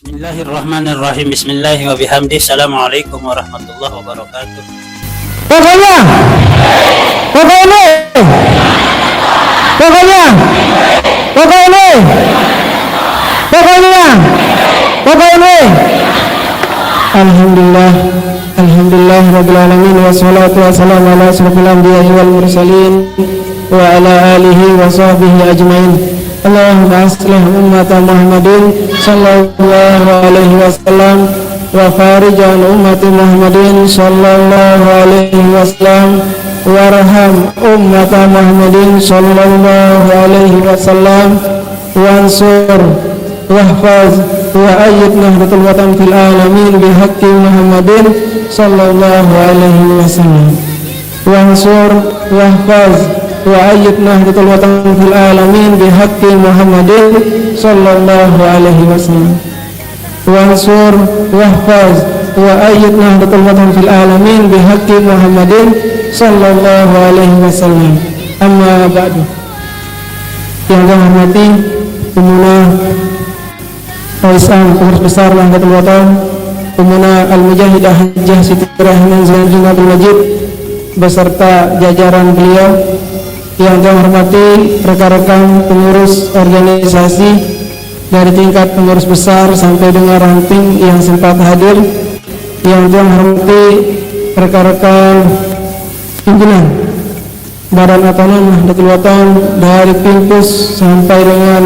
Bismillahirrahmanirrahim. Bismillahi wa bihamdi. Assalamualaikum warahmatullahi wabarakatuh. Pokoknya Pokoknya Pokoknya Pokoknya Pokoknya Pokoknya Alhamdulillah Alhamdulillah Rabbil Alamin. Wassalatu wassalamu ala asrafil anbiya'i wal mursalin wa ala alihi wa sahbihi ajmain. Allahumma aslih ummat Muhammadin sallallahu alaihi wasallam wa farij an ummati Muhammadin sallallahu alaihi wasallam warham ummat Muhammadin sallallahu alaihi wasallam wansur wahfaz wa ayyid nahdatul watan fil alamin bihaqqi Muhammadin sallallahu alaihi wasallam wansur wahfaz wa ayyid nahdatul watan fil alamin bihaqqi Muhammadin sallallahu alaihi wasallam wansur wahfaz wa ayyid nahdatul watan fil alamin bihaqqi Muhammadin sallallahu alaihi wasallam. Amma ba'du. Yang saya hormati Pemuna Islam Pengurus Besar Nahdlatul Watan, Pemuna Al-Mujahidah Hajjah Siti Rahman Zainuddin Abdul Majid beserta jajaran beliau. Yang saya hormati rekan-rekan pengurus organisasi dari tingkat pengurus besar sampai dengan ranting yang sempat hadir. Yang saya hormati rekan-rekan pimpinan Badan Otonom Nahdlatul Watan dari Pimpus sampai dengan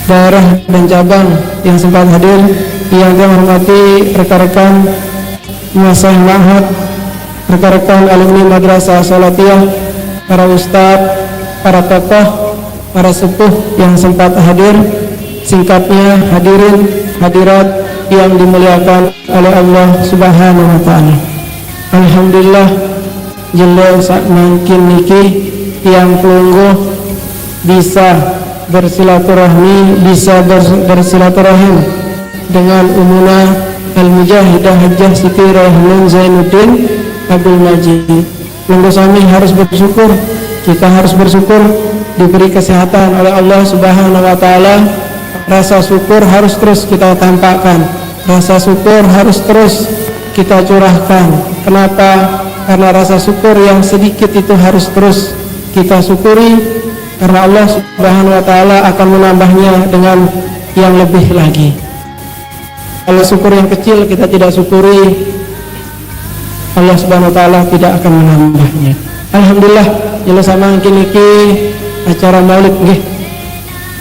daerah dan cabang yang sempat hadir. Yang saya hormati rekan-rekan Masah Ma'had, rekan-rekan alumni Madrasah Salatiyah, para ustadz, para tokoh, para sepuh yang sempat hadir. Singkatnya hadirin hadirat yang dimuliakan oleh Allah Subhanahu wa taala. Alhamdulillah jelo sak mangkin niki yang pelungguh bisa bersilaturahmi, bisa bersilaturahim dengan Umuna Al-Mujahidah Hajjah Siti Rahman Zainuddin Abdul Majid. Monggo sami harus bersyukur, kita harus bersyukur diberi kesehatan oleh Allah Subhanahu wa taala. Rasa syukur harus terus kita tampakkan, rasa syukur harus terus kita curahkan. Kenapa? Karena rasa syukur yang sedikit itu harus terus kita syukuri, karena Allah Subhanahu wa taala akan menambahnya dengan yang lebih lagi. Kalau syukur yang kecil kita tidak syukuri, Allah Subhanahu wa taala tidak akan menambahnya. Alhamdulillah jelas sama iki acara Maulid nggih.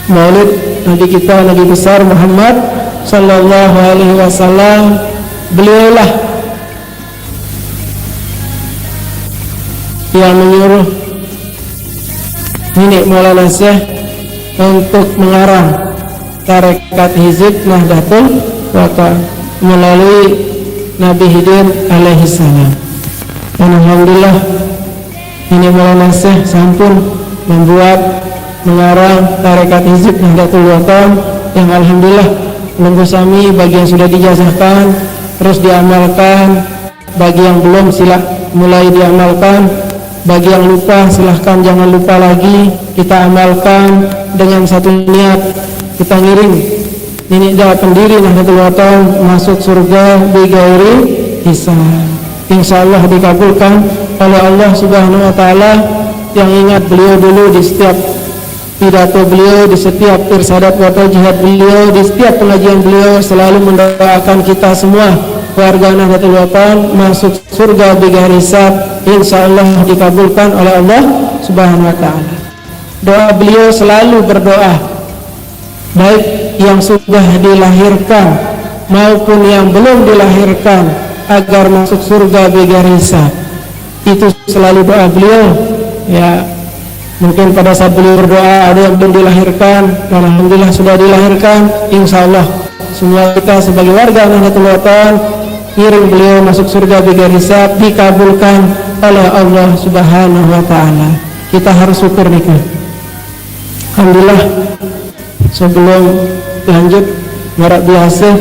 Maulid Nabi kita, Nabi besar Muhammad sallallahu alaihi wasallam. Beliaulah yang menyuruh Nenek Maulana Syekh untuk mengarang tarekat Hizib Nahdlatul Watan melalui Nabi Khidir alaihi salam. Dan alhamdulillah ini Maulana Syekh sampun membuat mengarang tarekat Hizib Nahdlatul Watan yang alhamdulillah nunggu sami bagi yang sudah dijazahkan terus diamalkan, bagi yang belum sila mulai diamalkan, bagi yang lupa silahkan jangan lupa lagi, kita amalkan dengan satu niat, kita ngiring ini adalah pendiri Nahdlatul Watan masuk surga bighairi hisab. Insyaallah dikabulkan oleh Allah Subhanahu wa taala. Yang ingat beliau dulu di setiap pidato beliau, di setiap irsadat wa jihad beliau, di setiap pengajian beliau selalu mendoakan kita semua warga Nahdlatul Watan masuk surga bighairi hisab. Insyaallah dikabulkan oleh Allah Subhanahu wa taala. Doa beliau selalu berdoa, baik yang sudah dilahirkan maupun yang belum dilahirkan, agar masuk surga bighairi hisab. Itu selalu doa beliau. Ya, mungkin pada saat beliau berdoa ada yang belum dilahirkan, dan alhamdulillah sudah dilahirkan. Insyaallah semua kita sebagai warga Nahdlatul Watan ngiring beliau masuk surga bighairi hisab, dikabulkan oleh Allah Subhanahu wa taala. Kita harus syukur nikah. Alhamdulillah. Sebelum lanjut marak biasa,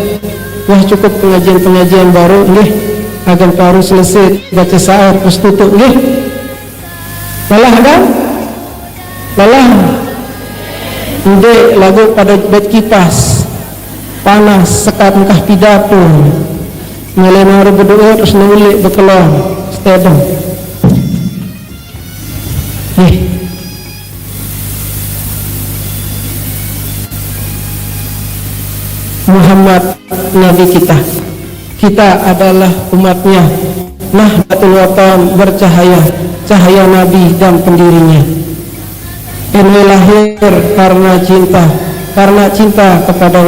wah cukup pengajian-pengajian baru nggih, agar baru selesai baca syair terus tutup nggih. Lelah kan? Lelah. Udah lagu pada bait kipas. panas sekat mekah pidato melenari berdoa terus nulik bekelon stedem Muhammad Nabi kita adalah umatnya, Nahdlatul Watan bercahaya, cahaya Nabi dan pendirinya. NW lahir karena cinta kepada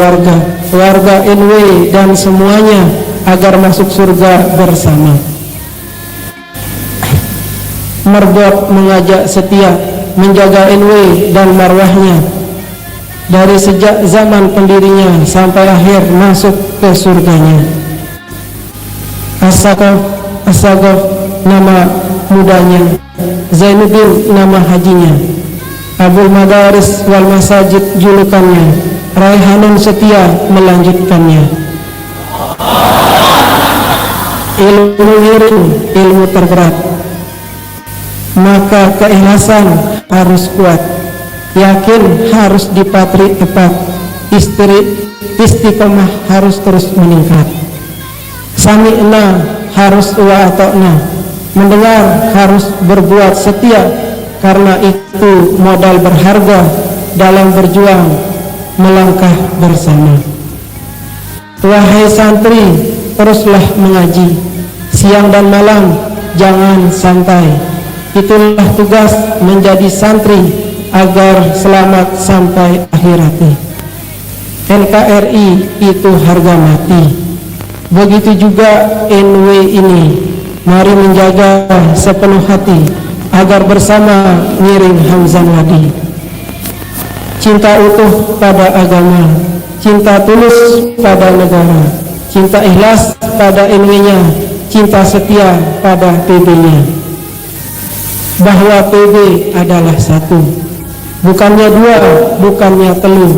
warga NW dan semuanya agar masuk surga bersama. Merbot mengajak setia menjaga NW dan marwahnya dari sejak zaman pendirinya sampai akhir masuk ke surganya. Asagaf nama mudanya, Zainuddin nama hajinya, Abul Madaris wal Masajid julukannya, Raihanun setia melanjutkannya. Ilmu wiring, ilmu terberat, maka keikhlasan harus kuat, yakin harus dipatri tepat, istiqomah harus terus meningkat. Sami'na harus wa'ata'na, mendengar harus berbuat setia, karena itu modal berharga dalam berjuang melangkah bersama. Wahai santri, teruslah mengaji, siang dan malam jangan santai. Itulah tugas menjadi santri agar selamat sampai akhirat. NKRI itu harga mati. Begitu juga NW ini, mari menjaga sepenuh hati agar bersama ngiring Hamzan Wadi. Cinta utuh pada agama, cinta tulus pada negara, cinta ikhlas pada NW-nya, cinta setia pada PB-nya. Bahwa PB adalah satu, bukannya dua, bukannya telu.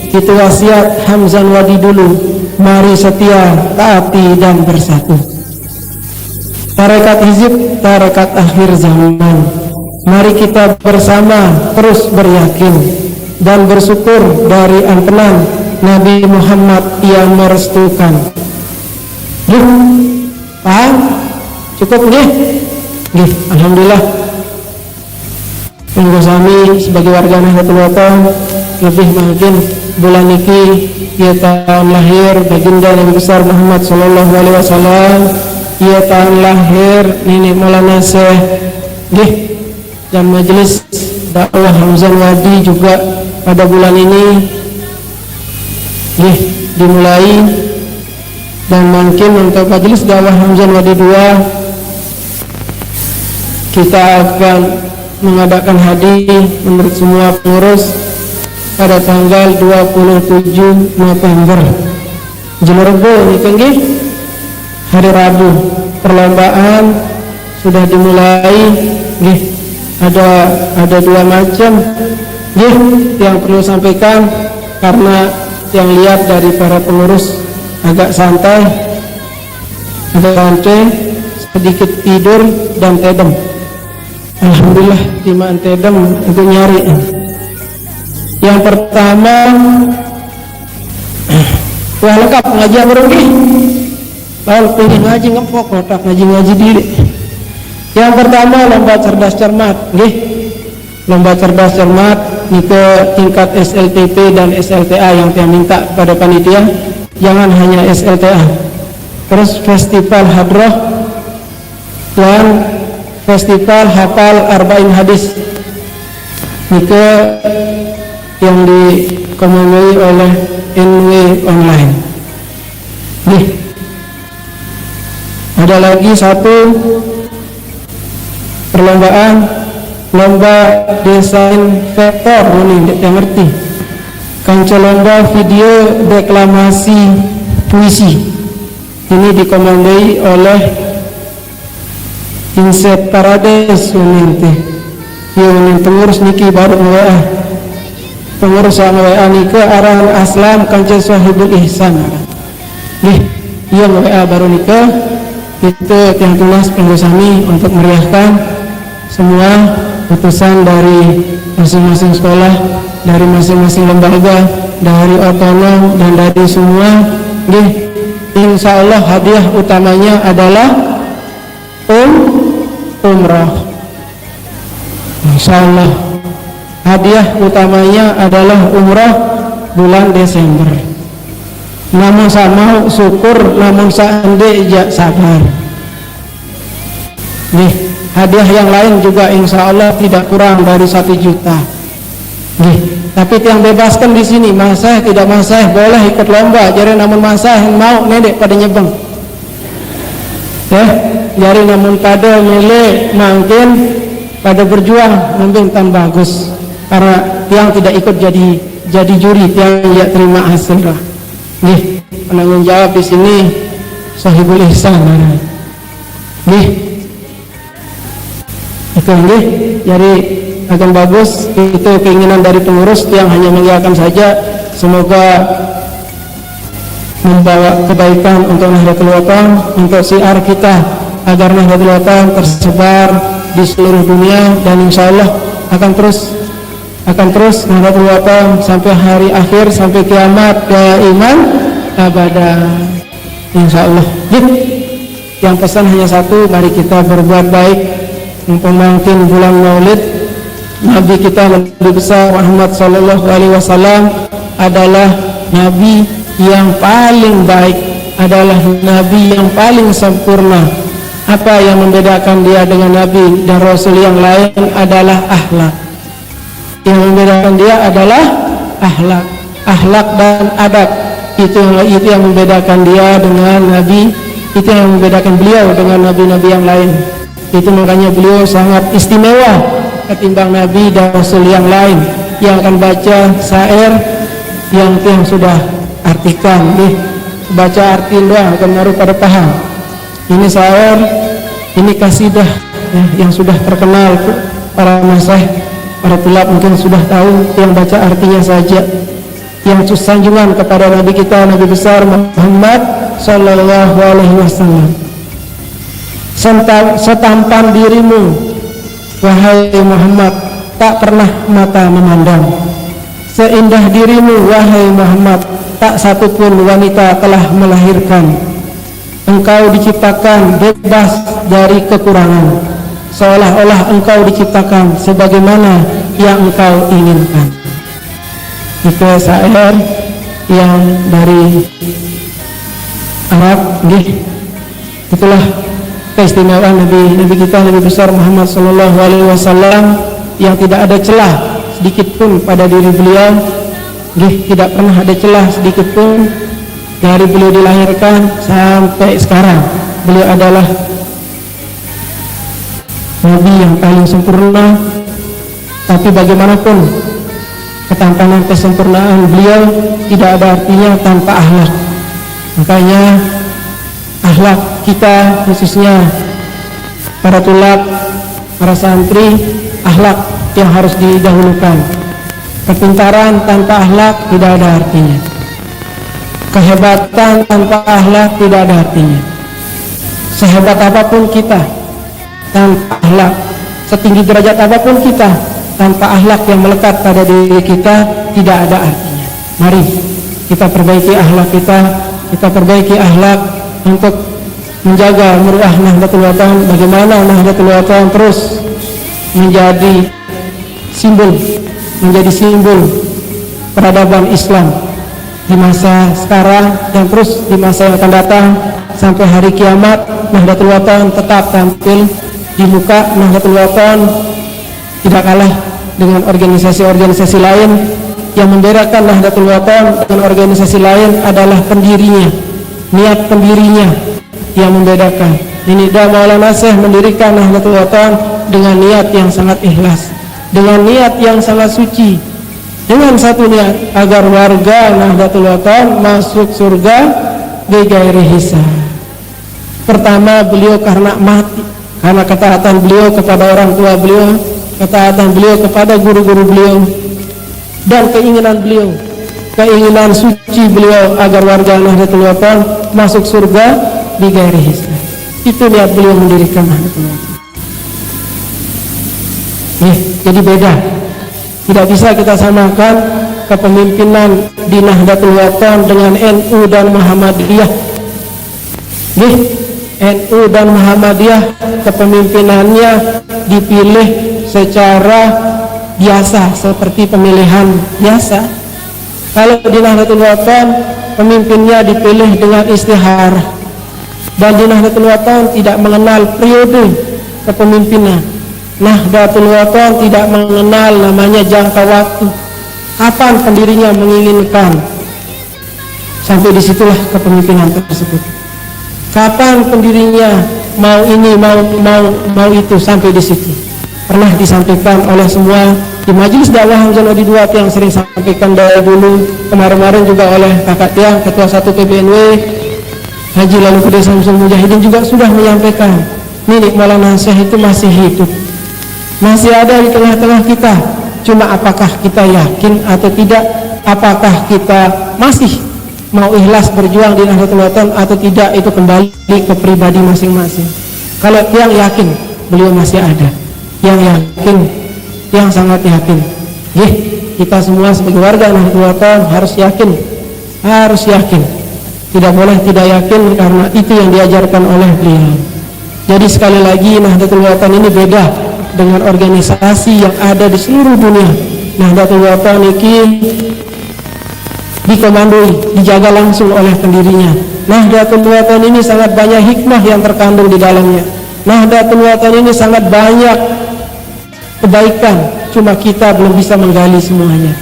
Itu wasiat Hamzan Wadi dulu. Mari setia, taati dan bersatu. Tarekat hizib, tarekat akhir zaman. Mari kita bersama terus beryakin dan bersyukur dari ampunan Nabi Muhammad yang merestukan. Paham? Cukup nggih? Nggih, alhamdulillah. Monggo sami sebagai warga Nahdlatul Watan lebih mungkin bulan niki ia tahun lahir baginda Nabi besar Muhammad sallallahu alaihi wasallam, ia tahun lahir Nenek Maulana Syekh nggih, dan majelis dakwah Hamzan Wadi juga pada bulan ini nggih dimulai, dan mungkin untuk majelis dakwah Hamzan Wadi 2 kita akan mengadakan hadiah menurut semua pengurus pada tanggal 27 November Jelurgo nggih, hari Rabu. Perlombaan sudah dimulai nggih, ada dua macam nggih yang perlu sampaikan, karena yang lihat dari para pengurus agak santai, sedikit tidur dan tedem. Alhamdulillah timaan tedem untuk nyari. Yang pertama, wah lengkap ngaji merugi. Lalu pilih ngaji ngempok, kotak ngaji diri. Yang pertama lomba cerdas cermat, nggih. Lomba cerdas cermat itu tingkat SLTP dan SLTA yang saya minta pada panitia, jangan hanya SLTA. Terus festival hadroh dan festival hafal arba'in hadis itu yang dikomandoi oleh NW online. Nih, ada lagi satu perlombaan, lomba desain vektor, ini tidak ngerti. Kanca lomba video deklamasi puisi, ini dikomandoi oleh Inset Parades Unente. Yang pengurus niki baru WA. Pengurus yang WA niki arahan Aslam Kanca Sahibul Ihsan. Nih, yang WA baru niki itu yang tulis pengurus kami untuk meriahkan semua putusan dari masing-masing sekolah, dari masing-masing lembaga dari otonom dan dari semua nggih, insya Allah hadiah utamanya adalah umrah. Insya Allah hadiah utamanya adalah umrah bulan Desember. Namun sama syukur, namun seandainya sabar. Nih, hadiah yang lain juga insya Allah tidak kurang dari 1 juta. Nih, tapi yang bebaskan di sini, masah tidak masah boleh ikut lomba. Jadi namun masah yang mau nedek pada nyebeng. Ya, jadi namun pada milih mungkin pada berjuang mungkin tan bagus. Karena yang tidak ikut jadi juri, yang tidak terima hasilnya. Nih, penanggung jawab di sini Sahibul Ihsan. Nih, itu nih, jadi akan bagus. Itu keinginan dari pengurus yang hanya mengiyakan saja. Semoga membawa kebaikan untuk Nahdlatul Wathon, untuk syiar kita agar Nahdlatul Wathon tersebar di seluruh dunia, dan insya Allah akan terus Nahdlatul Wathon sampai hari akhir, sampai kiamat iman abada, insya Allah. Yang pesan hanya satu, mari kita berbuat baik. Mungkin bulan Maulid Nabi kita Nabi besar Muhammad sallallahu alaihi wasallam adalah Nabi yang paling baik, adalah Nabi yang paling sempurna. Apa yang membedakan dia dengan Nabi dan Rasul yang lain adalah akhlak. Yang membedakan dia adalah akhlak dan adab. Itu yang membedakan dia dengan Nabi. Itu yang membedakan beliau dengan nabi-nabi yang lain. Itu makanya beliau sangat istimewa ketimbang Nabi dan Rasul yang lain yang akan baca syair yang sudah artikan, baca artiin doang akan naruh pada paham. Ini syair, ini kasidah ya, yang sudah terkenal para masyayikh, para tulab mungkin sudah tahu, yang baca artinya saja. Yang sanjungan kepada Nabi kita Nabi besar Muhammad sallallahu alaihi wasallam. Setampan dirimu wahai Muhammad, tak pernah mata memandang. Seindah dirimu wahai Muhammad, tak satupun wanita telah melahirkan. Engkau diciptakan bebas dari kekurangan, seolah-olah engkau diciptakan sebagaimana yang engkau inginkan. Itu syair yang dari Arab. Itulah keistimewaan Nabi kita Nabi besar Muhammad sallallahu alaihi wasallam, yang tidak ada celah sedikit pun pada diri beliau. Tidak pernah ada celah sedikit pun dari beliau dilahirkan sampai sekarang. Beliau adalah Nabi yang paling sempurna. Tapi bagaimanapun ketampanan kesempurnaan beliau tidak ada artinya tanpa akhlak. Makanya akhlak kita, khususnya para tulab, para santri, akhlak yang harus didahulukan. Kepintaran tanpa akhlak tidak ada artinya. Kehebatan tanpa akhlak tidak ada artinya. Sehebat apapun kita tanpa akhlak, setinggi derajat apapun kita tanpa akhlak yang melekat pada diri kita, tidak ada artinya. Mari kita perbaiki akhlak kita perbaiki akhlak untuk menjaga muruah Nahdlatul Wathon. Bagaimana Nahdlatul Wathon terus menjadi simbol peradaban Islam di masa sekarang dan terus di masa yang akan datang sampai hari kiamat. Nahdlatul Wathon tetap tampil di muka. Nahdlatul Wathon tidak kalah dengan organisasi-organisasi lain. Yang membedakan Nahdlatul Wathon dengan organisasi lain adalah pendirinya, niat pendirinya yang membedakan. Ini Maulana Syekh mendirikan Nahdlatul Wathon dengan niat yang sangat ikhlas, dengan niat yang sangat suci, dengan satu niat agar warga Nahdlatul Wathon masuk surga bighairi hisab. Pertama, beliau karena mati, karena ketaatan beliau kepada orang tua beliau, ketaatan beliau kepada guru-guru beliau, dan keinginan suci beliau agar warga Nahdlatul Wathon masuk surga bighairi hisab. Itu niat beliau mendirikan Nahdlatul Wathon. Jadi beda. Tidak bisa kita samakan kepemimpinan di Nahdlatul Wathon dengan NU dan Muhammadiyah. NU dan Muhammadiyah kepemimpinannya dipilih secara biasa seperti pemilihan biasa. Kalau di Nahdlatul Wathon pemimpinnya dipilih dengan istiharah, dan di Nahdlatul Wathon tidak mengenal periode kepemimpinan. Nahdlatul Wathon tidak mengenal namanya jangka waktu, kapan pendirinya menginginkan, sampai disitulah kepemimpinan tersebut. Kapan pendirinya mau ini, mau itu, sampai di situ. Pernah disampaikan oleh semua di Majelis Dakwah Hamzah di Dua yang sering sampaikan dari dulu, kemarin juga oleh kakak tiang ketua 1 PBNW Haji Lalu Gede Samsul Mujahidin juga sudah menyampaikan, Ninik Maulana Syekh itu masih hidup, masih ada di tengah-tengah kita. Cuma apakah kita yakin atau tidak? Apakah kita masih mau ikhlas berjuang di Nahdlatul Wathon atau tidak? Itu kembali ke pribadi masing-masing. Kalau yang yakin beliau masih ada, yang yakin, yang sangat yakin, kita semua sebagai warga Nahdlatul Wathon harus yakin, tidak boleh tidak yakin, karena itu yang diajarkan oleh beliau. Jadi sekali lagi, Nahdlatul Wathon ini beda dengan organisasi yang ada di seluruh dunia. Nahdlatul Wathon ini dikomandoi, dijaga langsung oleh pendirinya. Nahdlatul Wathon ini sangat banyak hikmah yang terkandung di dalamnya. Nahdlatul Wathon ini sangat banyak kebaikan, cuma kita belum bisa menggali semuanya.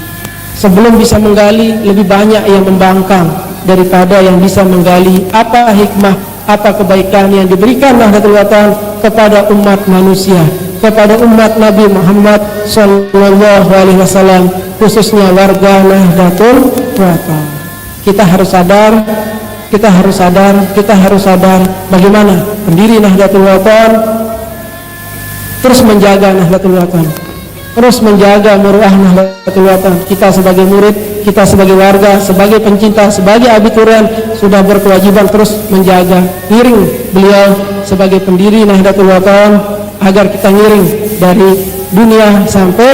Sebelum bisa menggali, lebih banyak yang membangkang daripada yang bisa menggali apa hikmah, apa kebaikan yang diberikan Nahdlatul Wathon kepada umat manusia, kepada umat Nabi Muhammad SAW, khususnya warga Nahdlatul Wathon. Kita harus sadar bagaimana pendiri Nahdlatul Wathon terus menjaga Nahdlatul Wathon, terus menjaga muruah Nahdlatul Wathon. Kita sebagai murid, kita sebagai warga, sebagai pencinta, sebagai abiturien sudah berkewajiban terus menjaga, ngiring beliau sebagai pendiri Nahdlatul Wathon, agar kita ngiring dari dunia sampai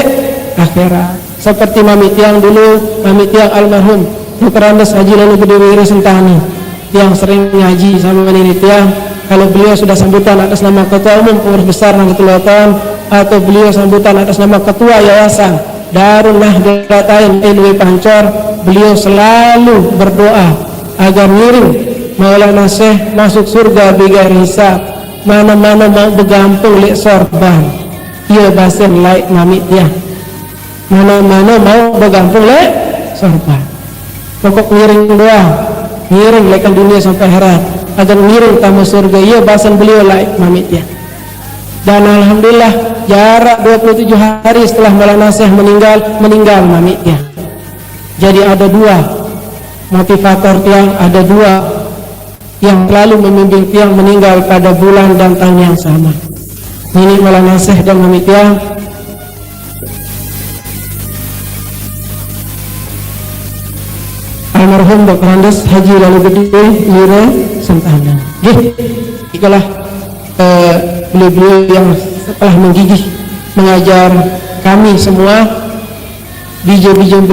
akhirat. Seperti Mami Tiang dulu, Mami Tiang almarhum Dr. Andes Haji Lalu Gede Wiri Sentani, yang sering ngaji sama Nini Tiang. Kalau beliau sudah sambutan atas nama Ketua Umum Pengurus Besar Nahdlatul Wathon, atau beliau sambutan atas nama Ketua Yayasan Darul Nahdlatain NW Pancor, beliau selalu berdoa agar ngiring Maulana Syekh masuk surga bigari hisab. Mana-mana mau begampung lek sorban, iya basen laik Mami Tiang. Mana-mana mau begampung lek sorban, pokok ngiring doa, ngiring lekan dunia sampai akhirat, agar ngiring tamu surga, iya bahasan beliau laik Mami Tiang. Dan alhamdulillah jarak 27 hari setelah Maulana Syekh meninggal Mami Tiang. Jadi ada dua motivator Tiang, ada dua yang selalu membimbing Tiang meninggal pada bulan dan tahun yang sama, ini Maulana Syekh dan Mami Tiang. Almarhum Dr. Andes Haji Lalu Gede Wiri Sentana. Itulah beliau-beliau yang telah menggigih mengajar kami semua. Bijak-bijak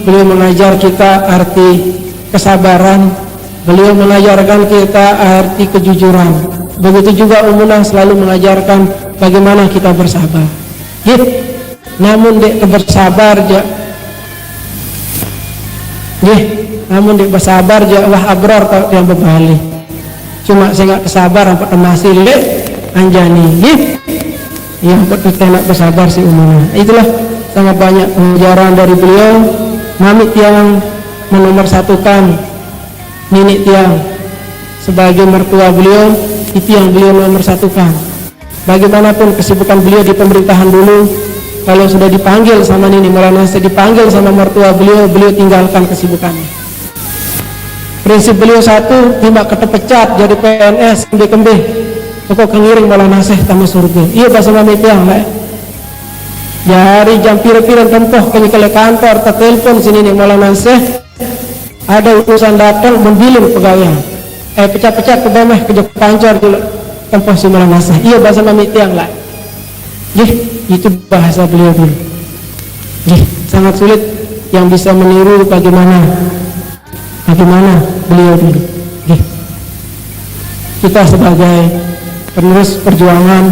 beliau mengajar kita arti kesabaran, beliau mengajarkan kita arti kejujuran. Begitu juga Umunah selalu mengajarkan bagaimana kita bersabar. Namun dek bersabar namun dek bersabar wah abrar yang berbalik. Cuma saya nggak kesabar empat masih lek anjani yang kita nak bersabar si Umunah. Itulah sangat banyak pengajaran dari beliau. Mami Tiang menomorsatukan Nini Tiang sebagai mertua beliau, itu yang beliau nomorsatukan. Bagaimanapun kesibukan beliau di pemerintahan dulu, kalau sudah dipanggil sama Nini Maulana Syekh, dipanggil sama mertua beliau, beliau tinggalkan kesibukannya. Prinsip beliau satu, tidak ketepecat jadi PNS kembe-kembe, pokok kengiring Maulana Syekh tamu surga. Iya bahasa Mami Tiang lah. Dari jam pira-pira tempoh kami ke kantor, tertelepon sini nih Maulana Syekh, ada urusan datang membilim pegawai. Pecah-pecah ke bawah ke Pancor dulu tempoh si Maulana Syekh. Iya bahasa Mami Tiang lah. Itu bahasa beliau dulu. Sangat sulit yang bisa meniru bagaimana beliau dulu. Kita sebagai penerus perjuangan,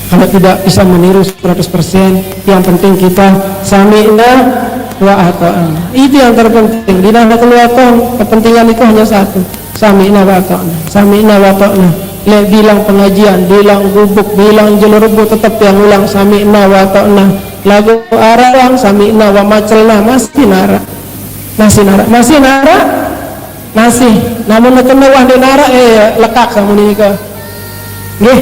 kalau tidak bisa meniru 100%, yang penting kita sami'na wa ata'na. Itu yang terpenting. Di Nahdlatul Wathon kepentingan itu hanya satu, sami'na wa ata'na. Sami'na wa ata'na. Bilang pengajian, bilang gubuk, bilang Jelurubu, tetap yang ulang sami'na wa ata'na. Lagu arang sami'na wa macelna, masih nara. Masih. Namun kenewah di nara lekak sama ini ke. Nggih,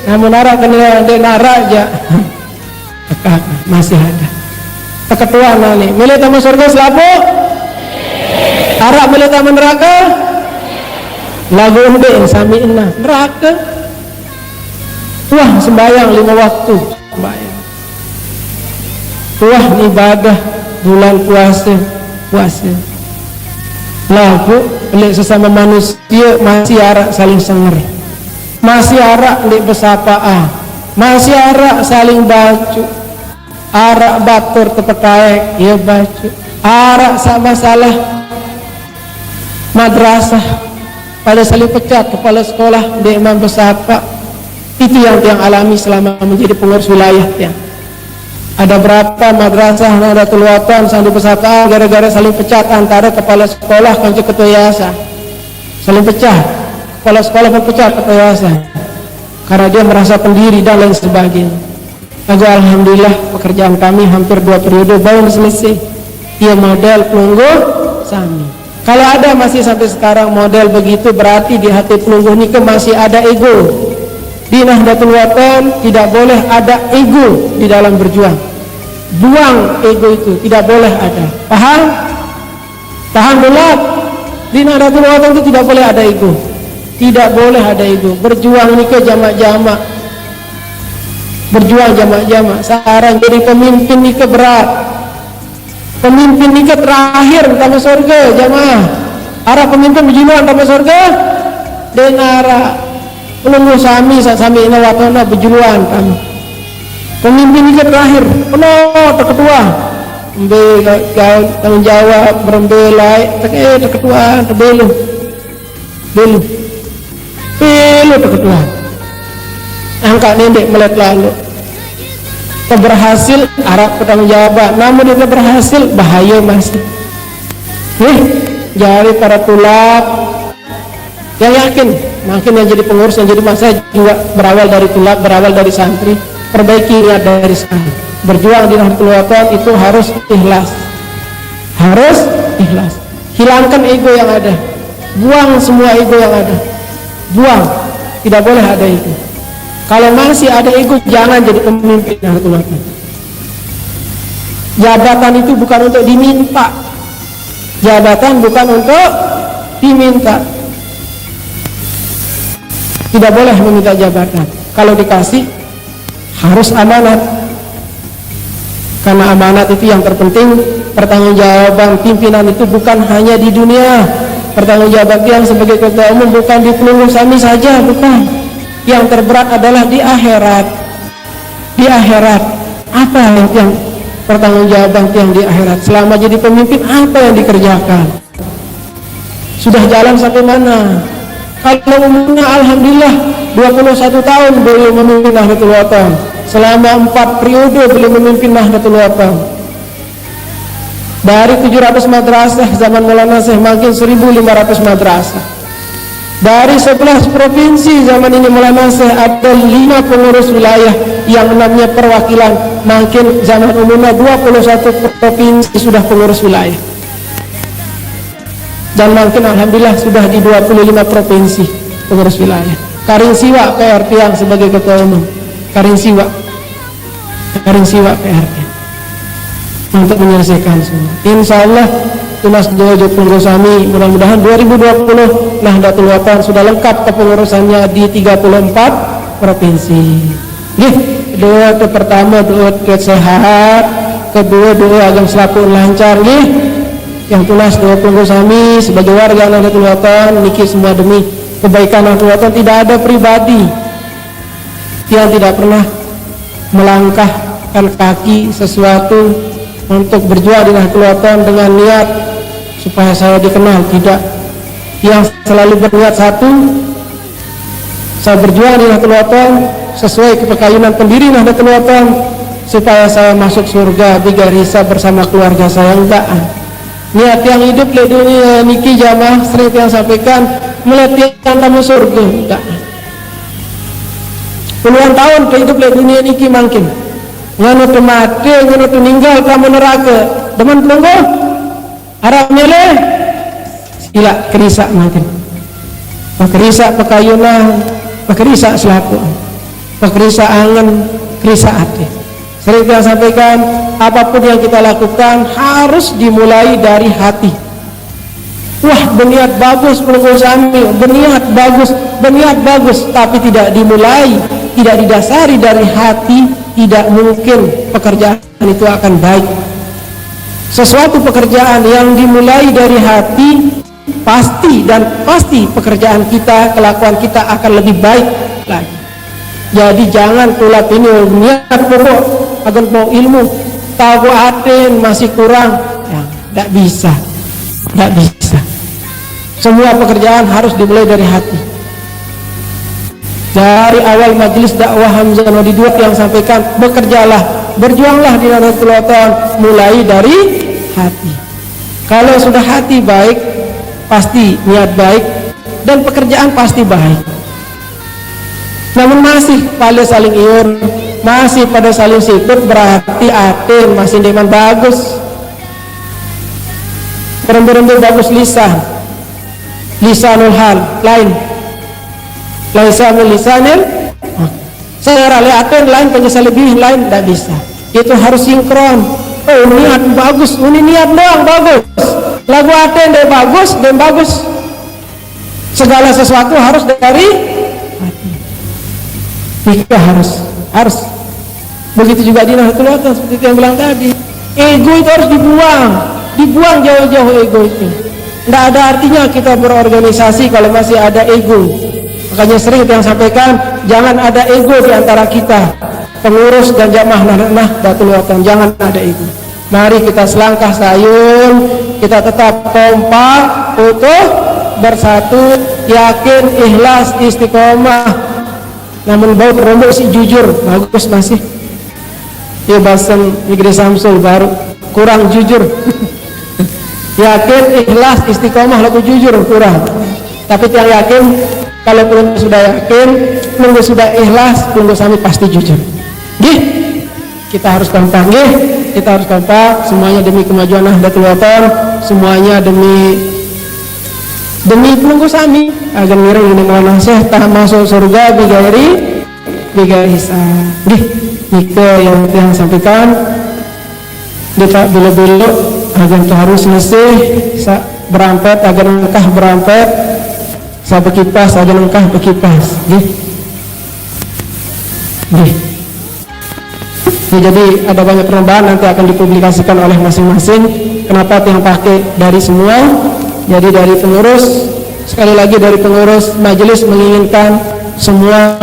namun nara kena di nara aja. Lekak masih ada. Ketua nani, milih tamu surga selapo? Arab milih tamu neraka? Lagu undi sami'na neraka. Wah, sembahyang 5 waktu sembahyang. Wah, ibadah bulan puasa. Lagu oleh sesama manusia masih arak saling senger, masih arak oleh bersapaan, masih arak saling bacu, arak batur terpekaek ya bacu, arak sama salah madrasah pada saling pecat kepala sekolah di imam bersapa. Itu yang alami selama menjadi pengurus wilayah ya. Ada berapa madrasah Nahdlatul Wathon saling bersapa gara-gara saling pecat antara kepala sekolah dan ketua yayasan. Saling pecah, kepala sekolah pun pecat ketua yayasan karena dia merasa pendiri dan lain sebagainya. Maka alhamdulillah pekerjaan kami hampir 2 periode baru selesai. Dia model pelungguh sami. Kalau ada masih sampai sekarang model begitu, berarti di hati pelungguh ini masih ada ego. Di Nahdlatul Wathon tidak boleh ada ego di dalam berjuang. Buang ego itu, tidak boleh ada. Paham bulat? Di Nahdlatul Wathon itu tidak boleh ada ego. Tidak boleh ada ego. Berjuang ini ke jamak-jamak. Berjuang jamak-jamak. Sekarang jadi pemimpin ini ke berat. Pemimpin ini ke terakhir tanpa surga jamaah. Arah pemimpin berjuang tanpa surga dan arah pelungguh sami ina watona berjuang kami. Pemimpin ini terakhir penuh terketua tanggung jawab berembelai terketua terbelu terketua angkat nendek melek lalu berhasil Arab bertanggung jawab, namun dia berhasil bahaya masih jari para tulak yang yakin makin yang jadi pengurus yang jadi masa juga berawal dari tulak, berawal dari santri. Perbaiki niat dari sekarang. Berjuang di Nahdlatul Wathon itu harus ikhlas, hilangkan ego yang ada, buang semua ego yang ada, buang, tidak boleh ada ego. Kalau masih ada ego, jangan jadi pemimpin Nahdlatul Wathon. Jabatan itu bukan untuk diminta, jabatan bukan untuk diminta. Tidak boleh meminta jabatan. Kalau dikasih harus amanat, karena amanat itu yang terpenting. Pertanggungjawaban pimpinan itu bukan hanya di dunia, pertanggungjawaban yang sebagai ketua umum bukan di pelungguh sami saja, bukan. Yang terberat adalah di akhirat. Di akhirat apa yang pertanggungjawaban yang di akhirat? Selama jadi pemimpin apa yang dikerjakan? Sudah jalan sampai mana? Kalau umumnya alhamdulillah 21 tahun beliau memimpin Nahdlatul Wathon. Selama 4 periode beliau memimpin Nahdlatul Wathon. Dari 700 madrasah zaman Maulana Syekh makin 1500 madrasah. Dari 11 provinsi zaman ini Maulana Syekh ada 5 pengurus wilayah yang namanya perwakilan. Makin zaman umumnya 21 provinsi sudah pengurus wilayah. Dan makin alhamdulillah sudah di 25 provinsi pengurus wilayah. Karing Siwa PRT yang sebagai ketua umum. Karing Siwa PRT untuk menyelesaikan semua. Insyaallah tunas dojo pengurus kami mudah-mudahan 2020 Nahdlatul Wathon sudah lengkap kepengurusannya di 34 provinsi. Doa pertama doa sehat, kedua doa agama selaku lancar yang tunas doa pengurus kami sebagai warga Nahdlatul Wathon niki semua demi kebaikan Nahdlatul Wathon. Tidak ada pribadi yang tidak pernah melangkahkan kaki sesuatu untuk berjuang di Nahdlatul Ulama dengan niat supaya saya dikenal, tidak. Yang selalu berniat satu, saya berjuang di Nahdlatul Ulama sesuai kepekayunan pendiri Nahdlatul Ulama supaya saya masuk surga bigar hisab bersama keluarga saya. Enggak. Niat yang hidup di dunia niki jamaah sering yang sampaikan melihat yang tamu surga. Enggak. Puluhan tahun hidup di dunia niki makin nganu mati, nganu meninggal kamu neraka. Demen pelunggu arah milih sila kerisa makin. Pakerisa pekayunan, pakerisa selaku, pakerisa angen, kerisa hati. Sering kita sampaikan, apapun yang kita lakukan harus dimulai dari hati. Wah, berniat bagus pelunggu sami, berniat bagus, tapi tidak dimulai, tidak didasari dari hati, tidak mungkin pekerjaan itu akan baik. Sesuatu pekerjaan yang dimulai dari hati, pasti pekerjaan kita, kelakuan kita akan lebih baik lagi. Jadi jangan tulap ini niat pokok agar mau ilmu tahu aten masih kurang, ya, tidak bisa. Semua pekerjaan harus dimulai dari hati. Dari awal majelis dakwah Hamzah Nodi Dua yang sampaikan, bekerjalah, berjuanglah di Nahdlatul Ulama mulai dari hati. Kalau sudah hati baik, pasti niat baik dan pekerjaan pasti baik. Namun masih pada saling iur, masih pada saling sikut, berarti aten masih deman bagus. Berembe-rembe bagus lisanul hal lain. Laisamul lisanil. Saya rale aten lain penjelasan lebih lain tidak bisa. Itu harus sinkron. Oh, niat bagus, ini niat doang bagus. Lagu aten dia bagus. Segala sesuatu harus dari hati. Kita harus begitu juga di Nahdlatul Ulama seperti yang bilang tadi. Ego itu harus dibuang jauh-jauh ego itu. Tidak ada artinya kita berorganisasi kalau masih ada ego. Makanya sering yang sampaikan, jangan ada ego di antara kita pengurus dan jamaah Nahdlatul Ulama, jangan ada ego. Mari kita selangkah sayun, kita tetap kompak, utuh, bersatu, yakin, ikhlas, istiqomah. Namun bau rombok sih jujur, bagus masih. Ya bahasan Igri Samsul baru kurang jujur. Yakin, ikhlas, istiqomah lalu jujur kurang. Tapi yang yakin, kalau belum sudah yakin, nunggu sudah ikhlas, nunggu sami pasti jujur. Gih, kita harus kompak, semuanya demi kemajuan Nahdlatul Ulama, semuanya demi penunggu sami agar ngiring ini maulana syekh tak masuk surga bigairi hisab. Itu yang sampaikan kita bila-bila agar harus ngesih berampet agar engkah berampet sa bekipas agar engkah bekipas. Jadi ada banyak perlombaan nanti akan dipublikasikan oleh masing-masing. Kenapa yang pakai dari semua? Jadi dari pengurus, sekali lagi dari pengurus majelis menginginkan semua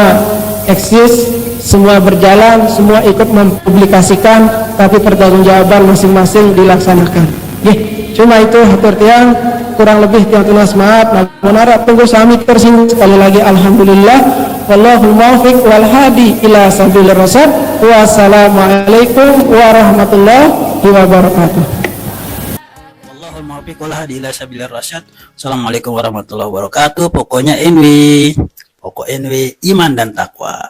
eksis, semua berjalan, semua ikut mempublikasikan, tapi pertanggungjawaban masing-masing dilaksanakan. Cuma itu hatur tiang, kurang lebih tiang tunas maaf. Namun harap tunggu sami tersinggung sekali lagi. Alhamdulillah, wallahul muwaffiq wal hadi ila sabilir rasyad. Wassalamualaikum warahmatullahi wabarakatuh. Assalamualaikum warahmatullahi wabarakatuh. Pokok NW iman dan takwa.